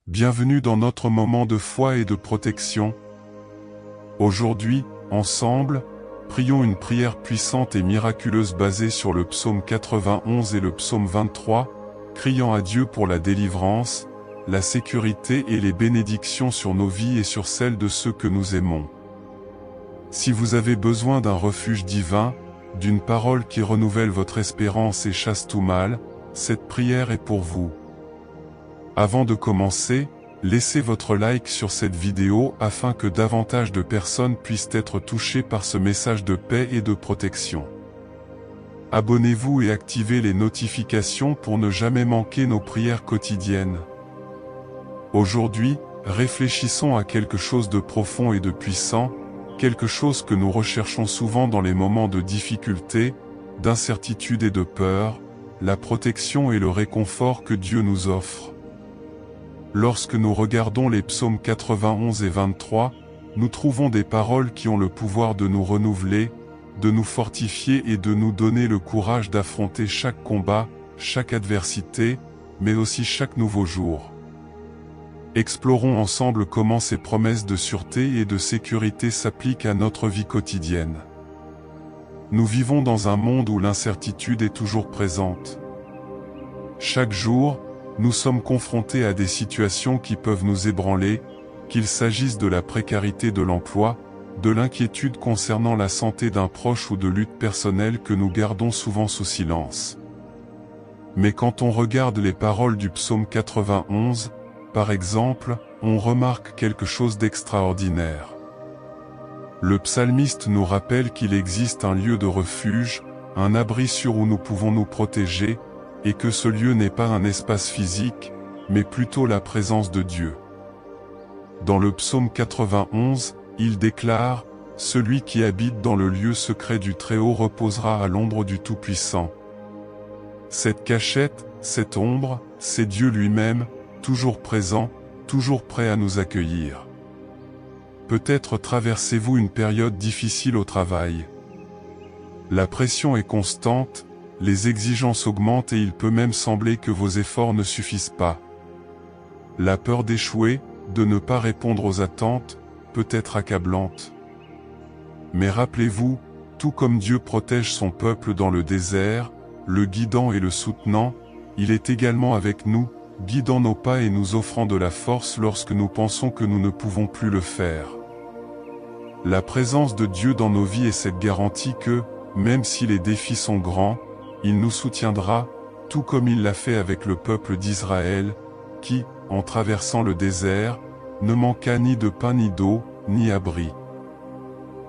Bienvenue dans notre moment de foi et de protection. Aujourd'hui, ensemble, prions une prière puissante et miraculeuse basée sur le psaume 91 et le psaume 23, criant à Dieu pour la délivrance, la sécurité et les bénédictions sur nos vies et sur celles de ceux que nous aimons. Si vous avez besoin d'un refuge divin, d'une parole qui renouvelle votre espérance et chasse tout mal, cette prière est pour vous. Avant de commencer, laissez votre like sur cette vidéo afin que davantage de personnes puissent être touchées par ce message de paix et de protection. Abonnez-vous et activez les notifications pour ne jamais manquer nos prières quotidiennes. Aujourd'hui, réfléchissons à quelque chose de profond et de puissant, quelque chose que nous recherchons souvent dans les moments de difficulté, d'incertitude et de peur, la protection et le réconfort que Dieu nous offre. Lorsque nous regardons les psaumes 91 et 23, nous trouvons des paroles qui ont le pouvoir de nous renouveler, de nous fortifier et de nous donner le courage d'affronter chaque combat, chaque adversité, mais aussi chaque nouveau jour. Explorons ensemble comment ces promesses de sûreté et de sécurité s'appliquent à notre vie quotidienne. Nous vivons dans un monde où l'incertitude est toujours présente. Chaque jour, nous sommes confrontés à des situations qui peuvent nous ébranler, qu'il s'agisse de la précarité de l'emploi, de l'inquiétude concernant la santé d'un proche ou de luttes personnelles que nous gardons souvent sous silence. Mais quand on regarde les paroles du psaume 91, par exemple, on remarque quelque chose d'extraordinaire. Le psalmiste nous rappelle qu'il existe un lieu de refuge, un abri sûr où nous pouvons nous protéger, et que ce lieu n'est pas un espace physique, mais plutôt la présence de Dieu. Dans le psaume 91, il déclare « Celui qui habite dans le lieu secret du Très-Haut reposera à l'ombre du Tout-Puissant ». Cette cachette, cette ombre, c'est Dieu lui-même, toujours présent, toujours prêt à nous accueillir. Peut-être traversez-vous une période difficile au travail. La pression est constante, les exigences augmentent et il peut même sembler que vos efforts ne suffisent pas. La peur d'échouer, de ne pas répondre aux attentes, peut être accablante. Mais rappelez-vous, tout comme Dieu protège son peuple dans le désert, le guidant et le soutenant, il est également avec nous, guidant nos pas et nous offrant de la force lorsque nous pensons que nous ne pouvons plus le faire. La présence de Dieu dans nos vies est cette garantie que, même si les défis sont grands, il nous soutiendra, tout comme il l'a fait avec le peuple d'Israël, qui, en traversant le désert, ne manqua ni de pain ni d'eau, ni abri.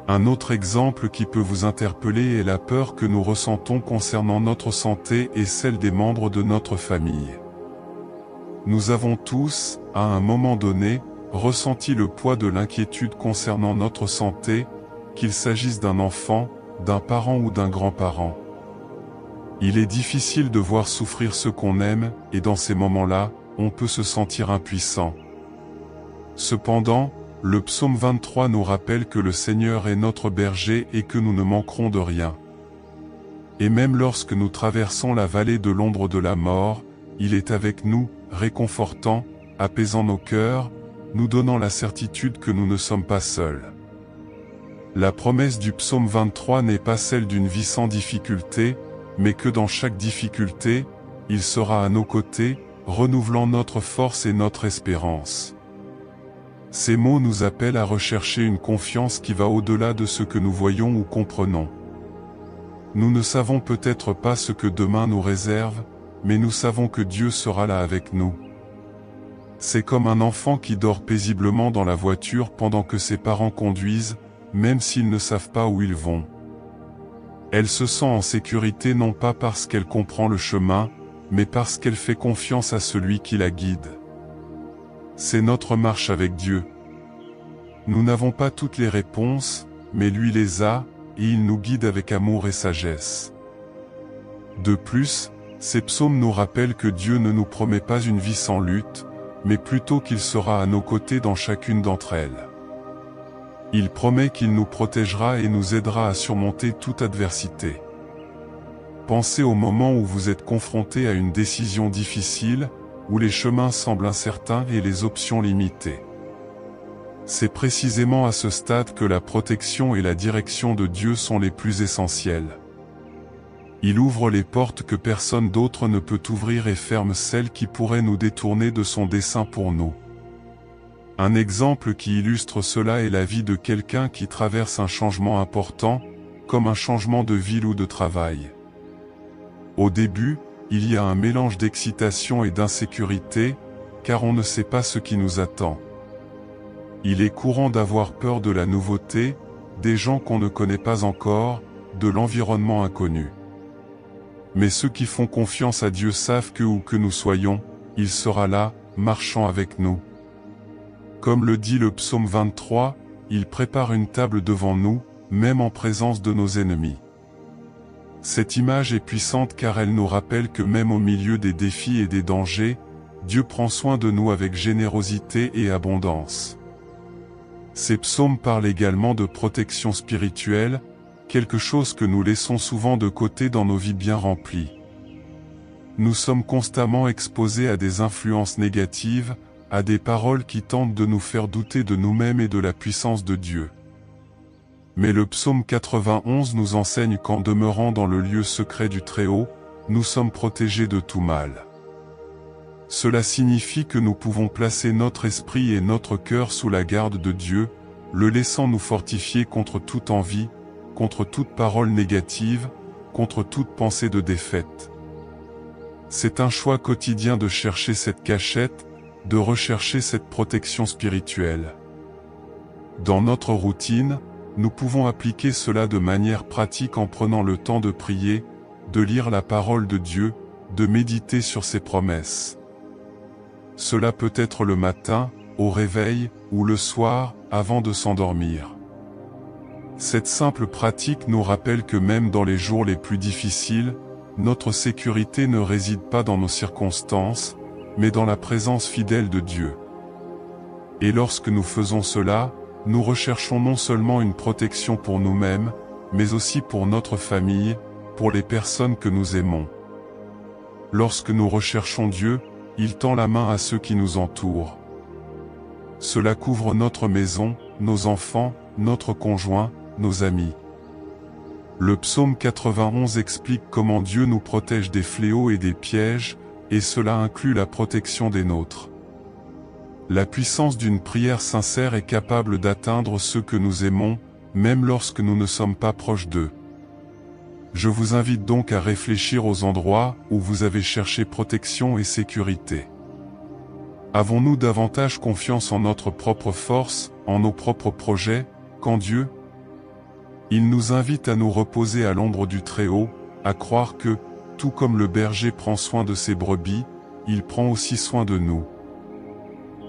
Un autre exemple qui peut vous interpeller est la peur que nous ressentons concernant notre santé et celle des membres de notre famille. Nous avons tous, à un moment donné, ressenti le poids de l'inquiétude concernant notre santé, qu'il s'agisse d'un enfant, d'un parent ou d'un grand-parent. Il est difficile de voir souffrir ceux qu'on aime, et dans ces moments-là, on peut se sentir impuissant. Cependant, le psaume 23 nous rappelle que le Seigneur est notre berger et que nous ne manquerons de rien. Et même lorsque nous traversons la vallée de l'ombre de la mort, il est avec nous, réconfortant, apaisant nos cœurs, nous donnant la certitude que nous ne sommes pas seuls. La promesse du psaume 23 n'est pas celle d'une vie sans difficulté, mais que dans chaque difficulté, il sera à nos côtés, renouvelant notre force et notre espérance. Ces mots nous appellent à rechercher une confiance qui va au-delà de ce que nous voyons ou comprenons. Nous ne savons peut-être pas ce que demain nous réserve, mais nous savons que Dieu sera là avec nous. C'est comme un enfant qui dort paisiblement dans la voiture pendant que ses parents conduisent, même s'ils ne savent pas où ils vont. Elle se sent en sécurité non pas parce qu'elle comprend le chemin, mais parce qu'elle fait confiance à celui qui la guide. C'est notre marche avec Dieu. Nous n'avons pas toutes les réponses, mais lui les a, et il nous guide avec amour et sagesse. De plus, ces psaumes nous rappellent que Dieu ne nous promet pas une vie sans lutte, mais plutôt qu'il sera à nos côtés dans chacune d'entre elles. Il promet qu'il nous protégera et nous aidera à surmonter toute adversité. Pensez au moment où vous êtes confronté à une décision difficile, où les chemins semblent incertains et les options limitées. C'est précisément à ce stade que la protection et la direction de Dieu sont les plus essentielles. Il ouvre les portes que personne d'autre ne peut ouvrir et ferme celles qui pourraient nous détourner de son dessein pour nous. Un exemple qui illustre cela est la vie de quelqu'un qui traverse un changement important, comme un changement de ville ou de travail. Au début, il y a un mélange d'excitation et d'insécurité, car on ne sait pas ce qui nous attend. Il est courant d'avoir peur de la nouveauté, des gens qu'on ne connaît pas encore, de l'environnement inconnu. Mais ceux qui font confiance à Dieu savent que où que nous soyons, il sera là, marchant avec nous. Comme le dit le psaume 23, il prépare une table devant nous, même en présence de nos ennemis. Cette image est puissante car elle nous rappelle que même au milieu des défis et des dangers, Dieu prend soin de nous avec générosité et abondance. Ces psaumes parlent également de protection spirituelle, quelque chose que nous laissons souvent de côté dans nos vies bien remplies. Nous sommes constamment exposés à des influences négatives, à des paroles qui tentent de nous faire douter de nous-mêmes et de la puissance de Dieu. Mais le psaume 91 nous enseigne qu'en demeurant dans le lieu secret du Très-Haut, nous sommes protégés de tout mal. Cela signifie que nous pouvons placer notre esprit et notre cœur sous la garde de Dieu, le laissant nous fortifier contre toute envie, contre toute parole négative, contre toute pensée de défaite. C'est un choix quotidien de chercher cette cachette, de rechercher cette protection spirituelle. Dans notre routine, nous pouvons appliquer cela de manière pratique en prenant le temps de prier, de lire la parole de Dieu, de méditer sur ses promesses. Cela peut être le matin, au réveil, ou le soir, avant de s'endormir. Cette simple pratique nous rappelle que même dans les jours les plus difficiles, notre sécurité ne réside pas dans nos circonstances, mais dans la présence fidèle de Dieu. Et lorsque nous faisons cela, nous recherchons non seulement une protection pour nous-mêmes, mais aussi pour notre famille, pour les personnes que nous aimons. Lorsque nous recherchons Dieu, il tend la main à ceux qui nous entourent. Cela couvre notre maison, nos enfants, notre conjoint, nos amis. Le psaume 91 explique comment Dieu nous protège des fléaux et des pièges, et cela inclut la protection des nôtres. La puissance d'une prière sincère est capable d'atteindre ceux que nous aimons, même lorsque nous ne sommes pas proches d'eux. Je vous invite donc à réfléchir aux endroits où vous avez cherché protection et sécurité. Avons-nous davantage confiance en notre propre force, en nos propres projets, qu'en Dieu? Il nous invite à nous reposer à l'ombre du Très-Haut, à croire que, tout comme le berger prend soin de ses brebis, il prend aussi soin de nous.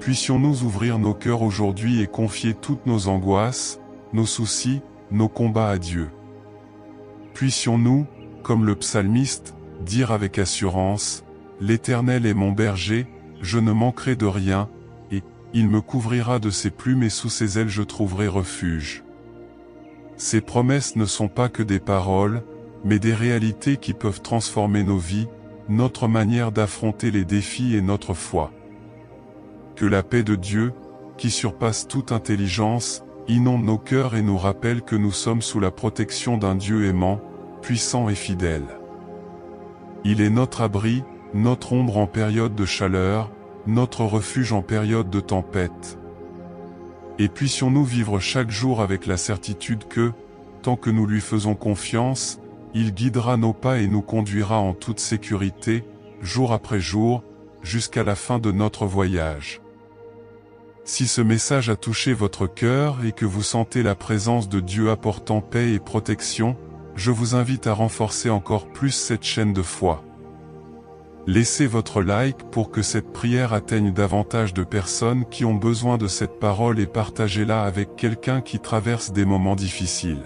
Puissions-nous ouvrir nos cœurs aujourd'hui et confier toutes nos angoisses, nos soucis, nos combats à Dieu. Puissions-nous, comme le psalmiste, dire avec assurance, « L'Éternel est mon berger, je ne manquerai de rien, et il me couvrira de ses plumes et sous ses ailes je trouverai refuge. » Ces promesses ne sont pas que des paroles, mais des réalités qui peuvent transformer nos vies, notre manière d'affronter les défis et notre foi. Que la paix de Dieu, qui surpasse toute intelligence, inonde nos cœurs et nous rappelle que nous sommes sous la protection d'un Dieu aimant, puissant et fidèle. Il est notre abri, notre ombre en période de chaleur, notre refuge en période de tempête. Et puissions-nous vivre chaque jour avec la certitude que, tant que nous lui faisons confiance, il guidera nos pas et nous conduira en toute sécurité, jour après jour, jusqu'à la fin de notre voyage. Si ce message a touché votre cœur et que vous sentez la présence de Dieu apportant paix et protection, je vous invite à renforcer encore plus cette chaîne de foi. Laissez votre like pour que cette prière atteigne davantage de personnes qui ont besoin de cette parole et partagez-la avec quelqu'un qui traverse des moments difficiles.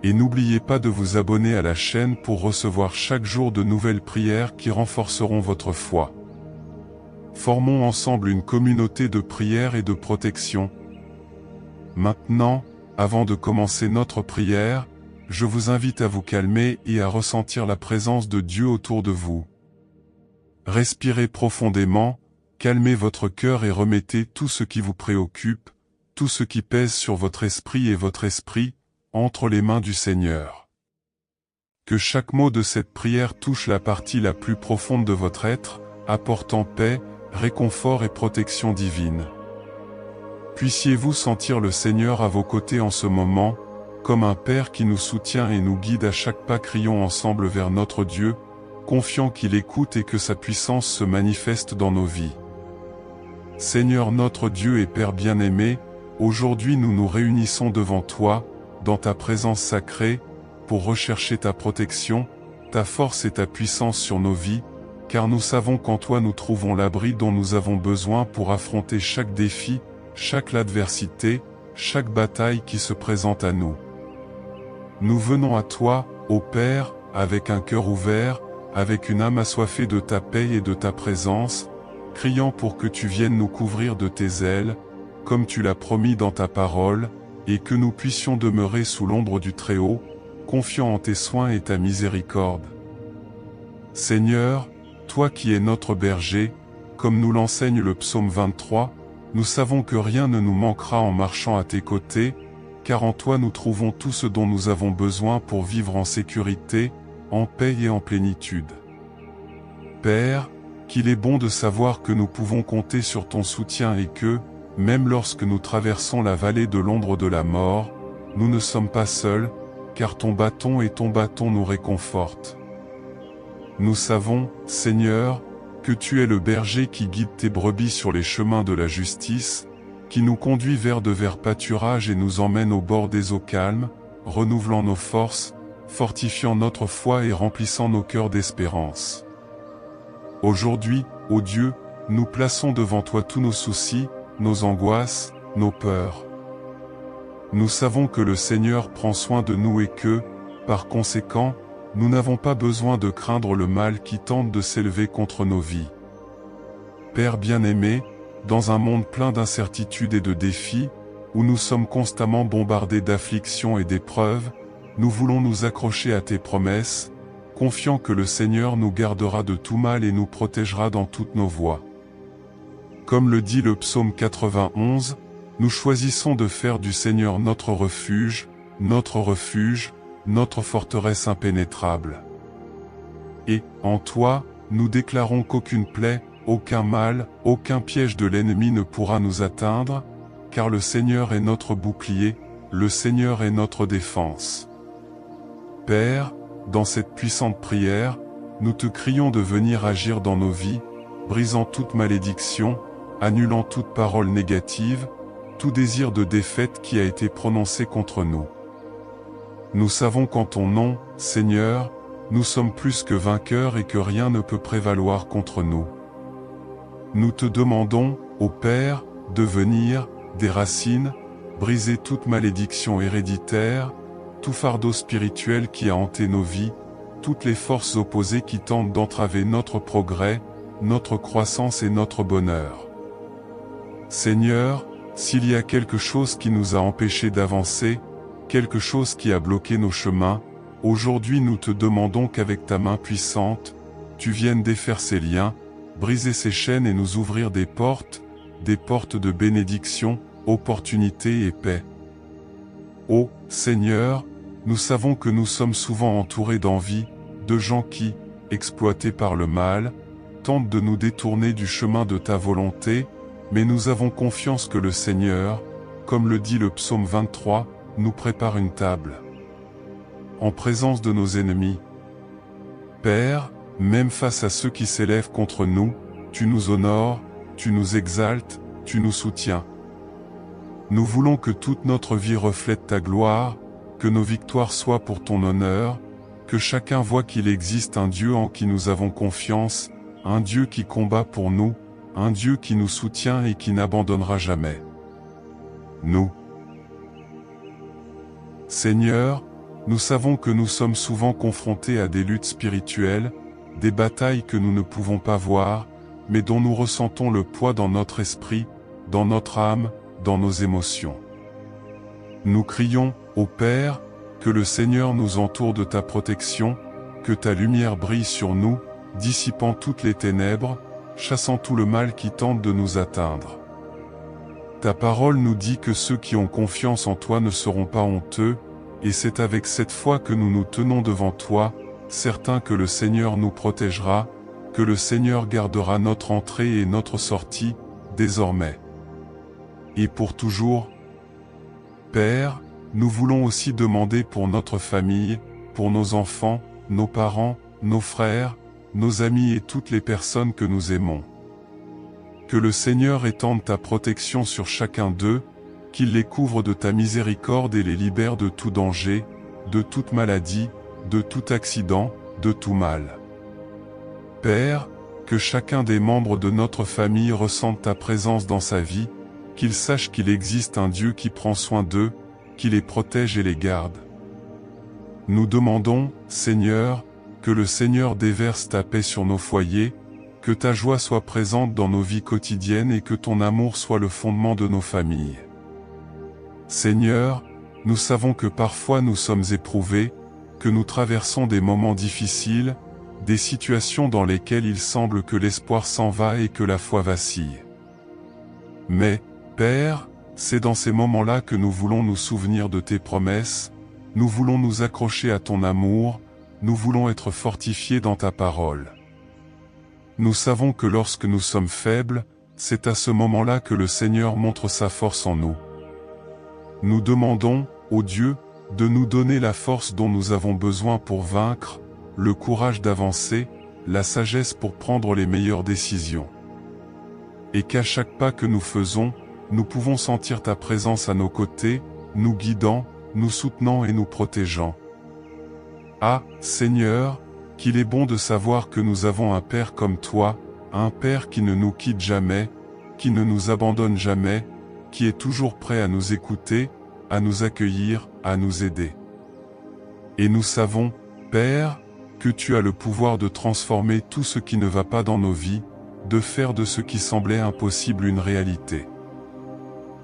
Et n'oubliez pas de vous abonner à la chaîne pour recevoir chaque jour de nouvelles prières qui renforceront votre foi. Formons ensemble une communauté de prière et de protection. Maintenant, avant de commencer notre prière, je vous invite à vous calmer et à ressentir la présence de Dieu autour de vous. Respirez profondément, calmez votre cœur et remettez tout ce qui vous préoccupe, tout ce qui pèse sur votre esprit et votre esprit, entre les mains du Seigneur. Que chaque mot de cette prière touche la partie la plus profonde de votre être, apportant paix, réconfort et protection divine. Puissiez-vous sentir le Seigneur à vos côtés en ce moment, comme un Père qui nous soutient et nous guide à chaque pas. Crions ensemble vers notre Dieu, confiant qu'il écoute et que sa puissance se manifeste dans nos vies. Seigneur notre Dieu et Père bien-aimé, aujourd'hui nous nous réunissons devant toi, dans ta présence sacrée, pour rechercher ta protection, ta force et ta puissance sur nos vies, car nous savons qu'en toi nous trouvons l'abri dont nous avons besoin pour affronter chaque défi, chaque adversité, chaque bataille qui se présente à nous. Nous venons à toi, ô Père, avec un cœur ouvert, avec une âme assoiffée de ta paix et de ta présence, criant pour que tu viennes nous couvrir de tes ailes, comme tu l'as promis dans ta parole, et que nous puissions demeurer sous l'ombre du Très-Haut, confiant en tes soins et ta miséricorde. Seigneur, toi qui es notre berger, comme nous l'enseigne le psaume 23, nous savons que rien ne nous manquera en marchant à tes côtés, car en toi nous trouvons tout ce dont nous avons besoin pour vivre en sécurité, en paix et en plénitude. Père, qu'il est bon de savoir que nous pouvons compter sur ton soutien et que, même lorsque nous traversons la vallée de l'ombre de la mort, nous ne sommes pas seuls, car ton bâton nous réconfortent. Nous savons, Seigneur, que tu es le berger qui guide tes brebis sur les chemins de la justice, qui nous conduit vers de verts pâturages et nous emmène au bord des eaux calmes, renouvelant nos forces, fortifiant notre foi et remplissant nos cœurs d'espérance. Aujourd'hui, ô Dieu, nous plaçons devant toi tous nos soucis, nos angoisses, nos peurs. Nous savons que le Seigneur prend soin de nous et que, par conséquent, nous n'avons pas besoin de craindre le mal qui tente de s'élever contre nos vies. Père bien-aimé, dans un monde plein d'incertitudes et de défis, où nous sommes constamment bombardés d'afflictions et d'épreuves, nous voulons nous accrocher à tes promesses, confiant que le Seigneur nous gardera de tout mal et nous protégera dans toutes nos voies. Comme le dit le psaume 91, nous choisissons de faire du Seigneur notre refuge, notre forteresse impénétrable. Et, en toi, nous déclarons qu'aucune plaie, aucun mal, aucun piège de l'ennemi ne pourra nous atteindre, car le Seigneur est notre bouclier, le Seigneur est notre défense. Père, dans cette puissante prière, nous te crions de venir agir dans nos vies, brisant toute malédiction, annulant toute parole négative, tout désir de défaite qui a été prononcé contre nous. Nous savons qu'en ton nom, Seigneur, nous sommes plus que vainqueurs et que rien ne peut prévaloir contre nous. Nous te demandons, ô Père, de venir, des racines, briser toute malédiction héréditaire, tout fardeau spirituel qui a hanté nos vies, toutes les forces opposées qui tentent d'entraver notre progrès, notre croissance et notre bonheur. Seigneur, s'il y a quelque chose qui nous a empêchés d'avancer, quelque chose qui a bloqué nos chemins, aujourd'hui nous te demandons qu'avec ta main puissante, tu viennes défaire ces liens, briser ces chaînes et nous ouvrir des portes de bénédiction, opportunité et paix. Ô Seigneur, nous savons que nous sommes souvent entourés d'envie, de gens qui, exploités par le mal, tentent de nous détourner du chemin de ta volonté, mais nous avons confiance que le Seigneur, comme le dit le psaume 23, nous prépare une table en présence de nos ennemis. Père, même face à ceux qui s'élèvent contre nous, tu nous honores, tu nous exaltes, tu nous soutiens. Nous voulons que toute notre vie reflète ta gloire, que nos victoires soient pour ton honneur, que chacun voie qu'il existe un Dieu en qui nous avons confiance, un Dieu qui combat pour nous, un Dieu qui nous soutient et qui n'abandonnera jamais. Nous. Seigneur, nous savons que nous sommes souvent confrontés à des luttes spirituelles, des batailles que nous ne pouvons pas voir, mais dont nous ressentons le poids dans notre esprit, dans notre âme, dans nos émotions. Nous crions, ô Père, que le Seigneur nous entoure de ta protection, que ta lumière brille sur nous, dissipant toutes les ténèbres, chassant tout le mal qui tente de nous atteindre. Ta parole nous dit que ceux qui ont confiance en toi ne seront pas honteux, et c'est avec cette foi que nous nous tenons devant toi, certains que le Seigneur nous protégera, que le Seigneur gardera notre entrée et notre sortie, désormais. Et pour toujours. Père, nous voulons aussi demander pour notre famille, pour nos enfants, nos parents, nos frères, nos amis et toutes les personnes que nous aimons. Que le Seigneur étende ta protection sur chacun d'eux, qu'il les couvre de ta miséricorde et les libère de tout danger, de toute maladie, de tout accident, de tout mal. Père, que chacun des membres de notre famille ressente ta présence dans sa vie, qu'il sache qu'il existe un Dieu qui prend soin d'eux, qui les protège et les garde. Nous demandons, Seigneur, que le Seigneur déverse ta paix sur nos foyers, que ta joie soit présente dans nos vies quotidiennes et que ton amour soit le fondement de nos familles. Seigneur, nous savons que parfois nous sommes éprouvés, que nous traversons des moments difficiles, des situations dans lesquelles il semble que l'espoir s'en va et que la foi vacille. Mais, Père, c'est dans ces moments-là que nous voulons nous souvenir de tes promesses, nous voulons nous accrocher à ton amour, nous voulons être fortifiés dans ta parole. Nous savons que lorsque nous sommes faibles, c'est à ce moment-là que le Seigneur montre sa force en nous. Nous demandons, ô Dieu, de nous donner la force dont nous avons besoin pour vaincre, le courage d'avancer, la sagesse pour prendre les meilleures décisions. Et qu'à chaque pas que nous faisons, nous pouvons sentir ta présence à nos côtés, nous guidant, nous soutenant et nous protégeant. Ah, Seigneur, qu'il est bon de savoir que nous avons un Père comme toi, un Père qui ne nous quitte jamais, qui ne nous abandonne jamais, qui est toujours prêt à nous écouter, à nous accueillir, à nous aider. Et nous savons, Père, que tu as le pouvoir de transformer tout ce qui ne va pas dans nos vies, de faire de ce qui semblait impossible une réalité.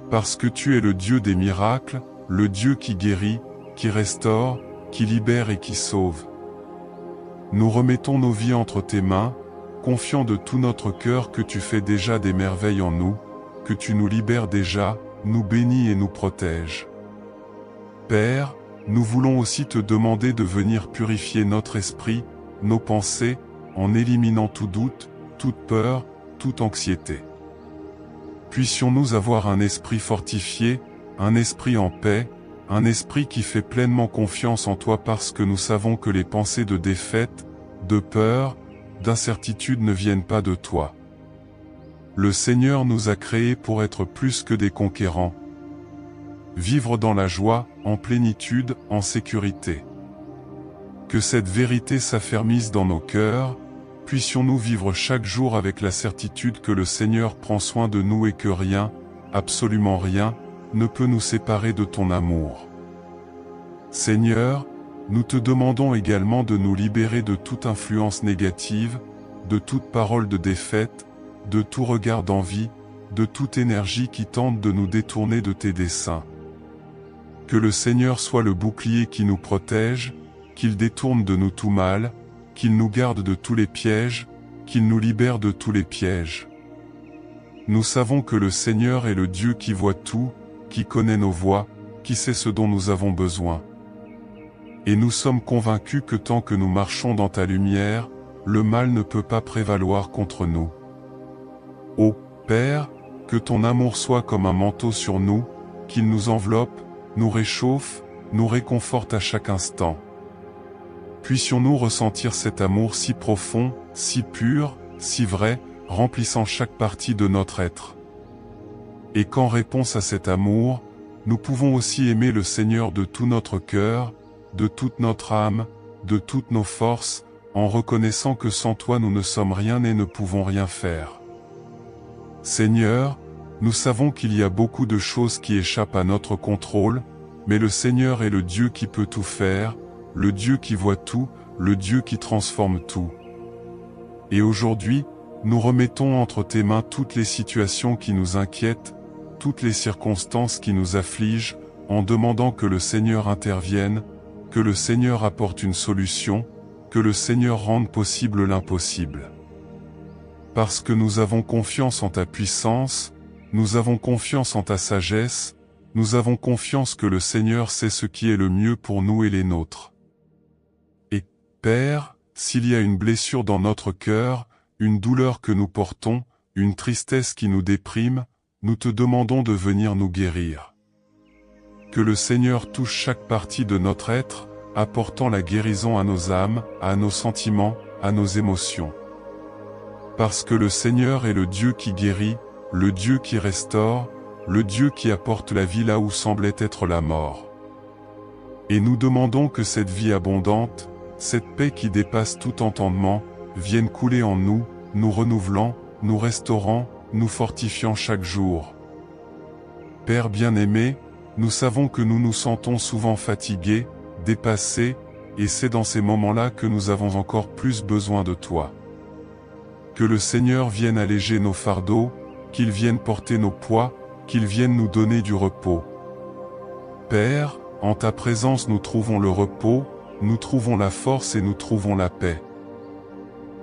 Parce que tu es le Dieu des miracles, le Dieu qui guérit, qui restaure, qui libère et qui sauve. Nous remettons nos vies entre tes mains, confiants de tout notre cœur que tu fais déjà des merveilles en nous, que tu nous libères déjà, nous bénis et nous protèges. Père, nous voulons aussi te demander de venir purifier notre esprit, nos pensées, en éliminant tout doute, toute peur, toute anxiété. Puissions-nous avoir un esprit fortifié, un esprit en paix, un esprit qui fait pleinement confiance en toi parce que nous savons que les pensées de défaite, de peur, d'incertitude ne viennent pas de toi. Le Seigneur nous a créés pour être plus que des conquérants. Vivre dans la joie, en plénitude, en sécurité. Que cette vérité s'affermisse dans nos cœurs, puissions-nous vivre chaque jour avec la certitude que le Seigneur prend soin de nous et que rien, absolument rien, ne peut nous séparer de ton amour. Seigneur, nous te demandons également de nous libérer de toute influence négative, de toute parole de défaite, de tout regard d'envie, de toute énergie qui tente de nous détourner de tes desseins. Que le Seigneur soit le bouclier qui nous protège, qu'il détourne de nous tout mal, qu'il nous garde de tous les pièges, qu'il nous libère de tous les pièges. Nous savons que le Seigneur est le Dieu qui voit tout, qui connaît nos voies, qui sait ce dont nous avons besoin. Et nous sommes convaincus que tant que nous marchons dans ta lumière, le mal ne peut pas prévaloir contre nous. Ô Père, que ton amour soit comme un manteau sur nous, qu'il nous enveloppe, nous réchauffe, nous réconforte à chaque instant. Puissions-nous ressentir cet amour si profond, si pur, si vrai, remplissant chaque partie de notre être. Et qu'en réponse à cet amour, nous pouvons aussi aimer le Seigneur de tout notre cœur, de toute notre âme, de toutes nos forces, en reconnaissant que sans toi nous ne sommes rien et ne pouvons rien faire. Seigneur, nous savons qu'il y a beaucoup de choses qui échappent à notre contrôle, mais le Seigneur est le Dieu qui peut tout faire, le Dieu qui voit tout, le Dieu qui transforme tout. Et aujourd'hui, nous remettons entre tes mains toutes les situations qui nous inquiètent, toutes les circonstances qui nous affligent, en demandant que le Seigneur intervienne, que le Seigneur apporte une solution, que le Seigneur rende possible l'impossible. Parce que nous avons confiance en ta puissance, nous avons confiance en ta sagesse, nous avons confiance que le Seigneur sait ce qui est le mieux pour nous et les nôtres. Et, Père, s'il y a une blessure dans notre cœur, une douleur que nous portons, une tristesse qui nous déprime, nous te demandons de venir nous guérir. Que le Seigneur touche chaque partie de notre être, apportant la guérison à nos âmes, à nos sentiments, à nos émotions. Parce que le Seigneur est le Dieu qui guérit, le Dieu qui restaure, le Dieu qui apporte la vie là où semblait être la mort. Et nous demandons que cette vie abondante, cette paix qui dépasse tout entendement, vienne couler en nous, nous renouvelant, nous restaurant, nous fortifiant chaque jour. Père bien-aimé, nous savons que nous nous sentons souvent fatigués, dépassés, et c'est dans ces moments-là que nous avons encore plus besoin de toi. Que le Seigneur vienne alléger nos fardeaux, qu'il vienne porter nos poids, qu'il vienne nous donner du repos. Père, en ta présence nous trouvons le repos, nous trouvons la force et nous trouvons la paix.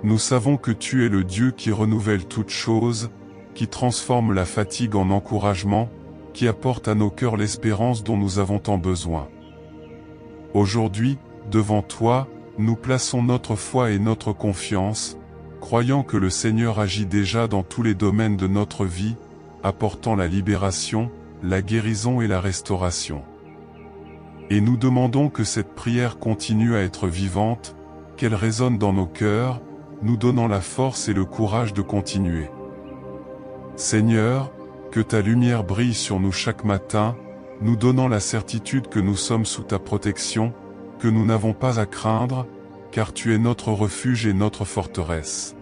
Nous savons que tu es le Dieu qui renouvelle toutes choses, qui transforme la fatigue en encouragement, qui apporte à nos cœurs l'espérance dont nous avons tant besoin. Aujourd'hui, devant toi, nous plaçons notre foi et notre confiance, croyant que le Seigneur agit déjà dans tous les domaines de notre vie, apportant la libération, la guérison et la restauration. Et nous demandons que cette prière continue à être vivante, qu'elle résonne dans nos cœurs, nous donnant la force et le courage de continuer. Seigneur, que ta lumière brille sur nous chaque matin, nous donnant la certitude que nous sommes sous ta protection, que nous n'avons pas à craindre, car tu es notre refuge et notre forteresse.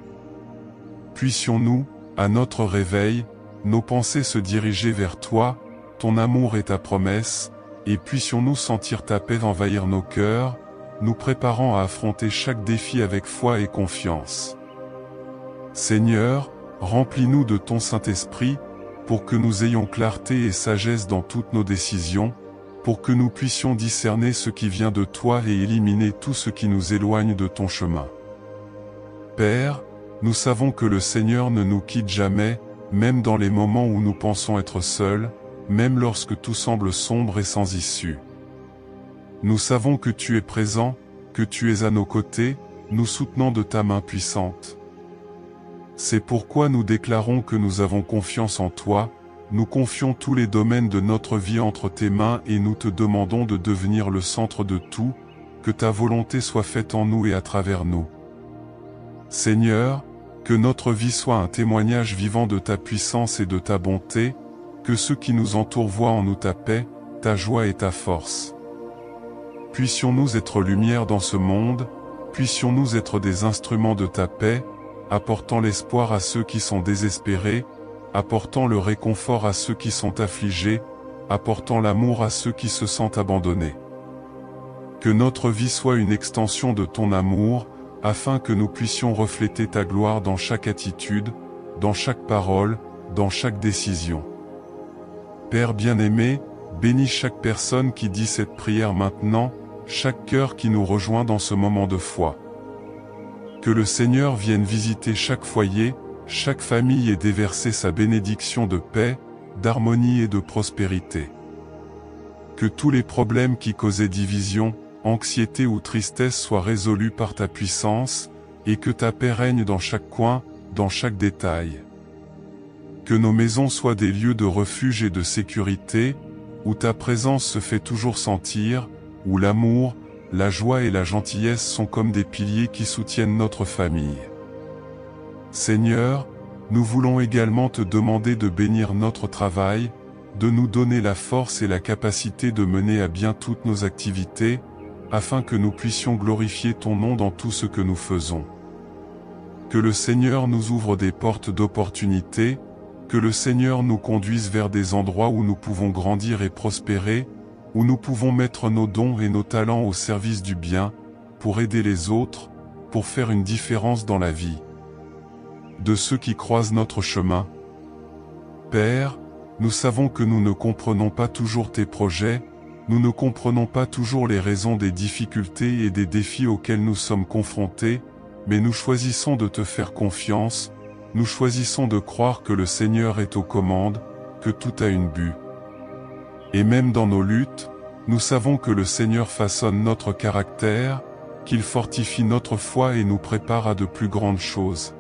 Puissions-nous, à notre réveil, nos pensées se diriger vers toi, ton amour et ta promesse, et puissions-nous sentir ta paix envahir nos cœurs, nous préparant à affronter chaque défi avec foi et confiance. Seigneur, remplis-nous de ton Saint-Esprit, pour que nous ayons clarté et sagesse dans toutes nos décisions, pour que nous puissions discerner ce qui vient de toi et éliminer tout ce qui nous éloigne de ton chemin. Père, nous savons que le Seigneur ne nous quitte jamais, même dans les moments où nous pensons être seuls, même lorsque tout semble sombre et sans issue. Nous savons que tu es présent, que tu es à nos côtés, nous soutenant de ta main puissante. C'est pourquoi nous déclarons que nous avons confiance en toi, nous confions tous les domaines de notre vie entre tes mains et nous te demandons de devenir le centre de tout, que ta volonté soit faite en nous et à travers nous. Seigneur, que notre vie soit un témoignage vivant de ta puissance et de ta bonté, que ceux qui nous entourent voient en nous ta paix, ta joie et ta force. Puissions-nous être lumière dans ce monde, puissions-nous être des instruments de ta paix, apportant l'espoir à ceux qui sont désespérés, apportant le réconfort à ceux qui sont affligés, apportant l'amour à ceux qui se sentent abandonnés. Que notre vie soit une extension de ton amour, afin que nous puissions refléter ta gloire dans chaque attitude, dans chaque parole, dans chaque décision. Père bien-aimé, bénis chaque personne qui dit cette prière maintenant, chaque cœur qui nous rejoint dans ce moment de foi. Que le Seigneur vienne visiter chaque foyer, chaque famille et déverser sa bénédiction de paix, d'harmonie et de prospérité. Que tous les problèmes qui causaient division, anxiété ou tristesse soient résolus par ta puissance, et que ta paix règne dans chaque coin, dans chaque détail. Que nos maisons soient des lieux de refuge et de sécurité, où ta présence se fait toujours sentir, où l'amour, la joie et la gentillesse sont comme des piliers qui soutiennent notre famille. Seigneur, nous voulons également te demander de bénir notre travail, de nous donner la force et la capacité de mener à bien toutes nos activités, afin que nous puissions glorifier ton nom dans tout ce que nous faisons. Que le Seigneur nous ouvre des portes d'opportunités, que le Seigneur nous conduise vers des endroits où nous pouvons grandir et prospérer, où nous pouvons mettre nos dons et nos talents au service du bien, pour aider les autres, pour faire une différence dans la vie de ceux qui croisent notre chemin. Père, nous savons que nous ne comprenons pas toujours tes projets, nous ne comprenons pas toujours les raisons des difficultés et des défis auxquels nous sommes confrontés, mais nous choisissons de te faire confiance, nous choisissons de croire que le Seigneur est aux commandes, que tout a une but. Et même dans nos luttes, nous savons que le Seigneur façonne notre caractère, qu'il fortifie notre foi et nous prépare à de plus grandes choses.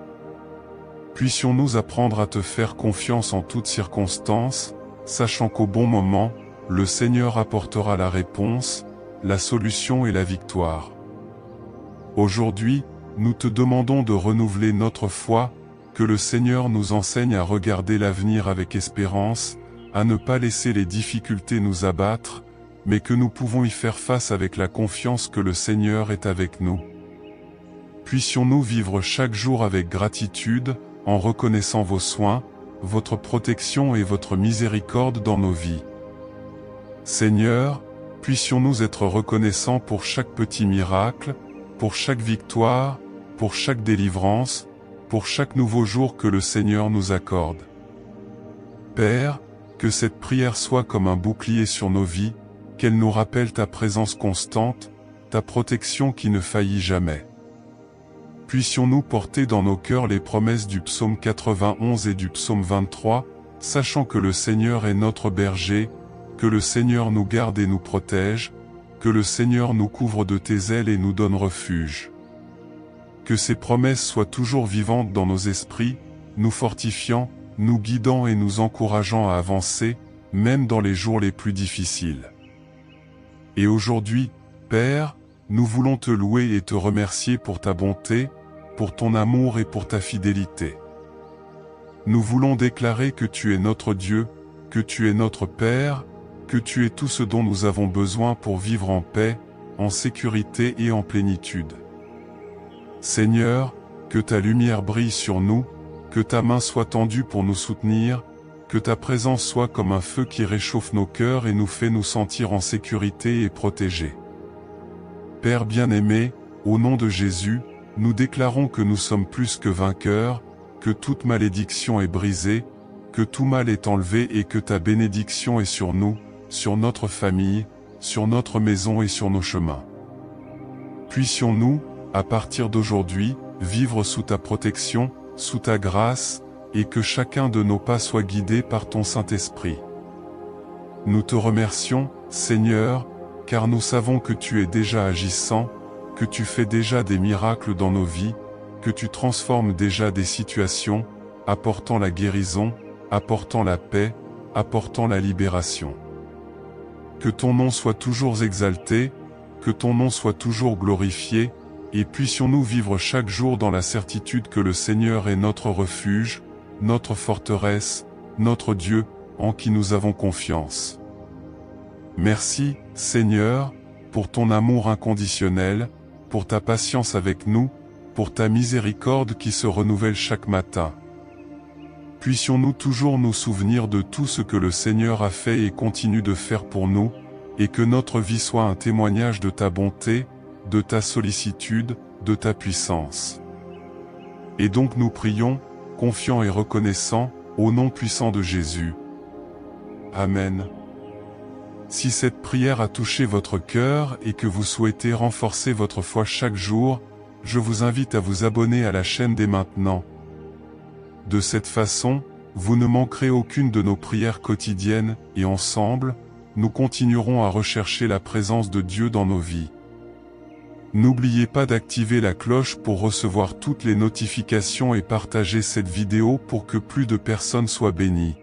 Puissions-nous apprendre à te faire confiance en toutes circonstances, sachant qu'au bon moment, le Seigneur apportera la réponse, la solution et la victoire. Aujourd'hui, nous te demandons de renouveler notre foi, que le Seigneur nous enseigne à regarder l'avenir avec espérance, à ne pas laisser les difficultés nous abattre, mais que nous pouvons y faire face avec la confiance que le Seigneur est avec nous. Puissions-nous vivre chaque jour avec gratitude, en reconnaissant vos soins, votre protection et votre miséricorde dans nos vies. Seigneur, puissions-nous être reconnaissants pour chaque petit miracle, pour chaque victoire, pour chaque délivrance, pour chaque nouveau jour que le Seigneur nous accorde. Père, que cette prière soit comme un bouclier sur nos vies, qu'elle nous rappelle ta présence constante, ta protection qui ne faillit jamais. Puissions-nous porter dans nos cœurs les promesses du psaume 91 et du psaume 23, sachant que le Seigneur est notre berger, que le Seigneur nous garde et nous protège, que le Seigneur nous couvre de tes ailes et nous donne refuge. Que ces promesses soient toujours vivantes dans nos esprits, nous fortifiant, nous guidant et nous encourageant à avancer, même dans les jours les plus difficiles. Et aujourd'hui, Père, nous voulons te louer et te remercier pour ta bonté, pour ton amour et pour ta fidélité. Nous voulons déclarer que tu es notre Dieu, que tu es notre Père, que tu es tout ce dont nous avons besoin pour vivre en paix, en sécurité et en plénitude. Seigneur, que ta lumière brille sur nous, que ta main soit tendue pour nous soutenir, que ta présence soit comme un feu qui réchauffe nos cœurs et nous fait nous sentir en sécurité et protégés. Père bien-aimé, au nom de Jésus, nous déclarons que nous sommes plus que vainqueurs, que toute malédiction est brisée, que tout mal est enlevé et que ta bénédiction est sur nous, sur notre famille, sur notre maison et sur nos chemins. Puissions-nous, à partir d'aujourd'hui, vivre sous ta protection, sous ta grâce, et que chacun de nos pas soit guidé par ton Saint-Esprit. Nous te remercions, Seigneur, car nous savons que tu es déjà agissant, que tu fais déjà des miracles dans nos vies, que tu transformes déjà des situations, apportant la guérison, apportant la paix, apportant la libération. Que ton nom soit toujours exalté, que ton nom soit toujours glorifié, et puissions-nous vivre chaque jour dans la certitude que le Seigneur est notre refuge, notre forteresse, notre Dieu, en qui nous avons confiance. Merci, Seigneur, pour ton amour inconditionnel, pour ta patience avec nous, pour ta miséricorde qui se renouvelle chaque matin. Puissions-nous toujours nous souvenir de tout ce que le Seigneur a fait et continue de faire pour nous, et que notre vie soit un témoignage de ta bonté, de ta sollicitude, de ta puissance. Et donc nous prions, confiants et reconnaissants, au nom puissant de Jésus. Amen. Si cette prière a touché votre cœur et que vous souhaitez renforcer votre foi chaque jour, je vous invite à vous abonner à la chaîne dès maintenant. De cette façon, vous ne manquerez aucune de nos prières quotidiennes, et ensemble, nous continuerons à rechercher la présence de Dieu dans nos vies. N'oubliez pas d'activer la cloche pour recevoir toutes les notifications et partager cette vidéo pour que plus de personnes soient bénies.